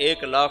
1,00,000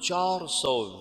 400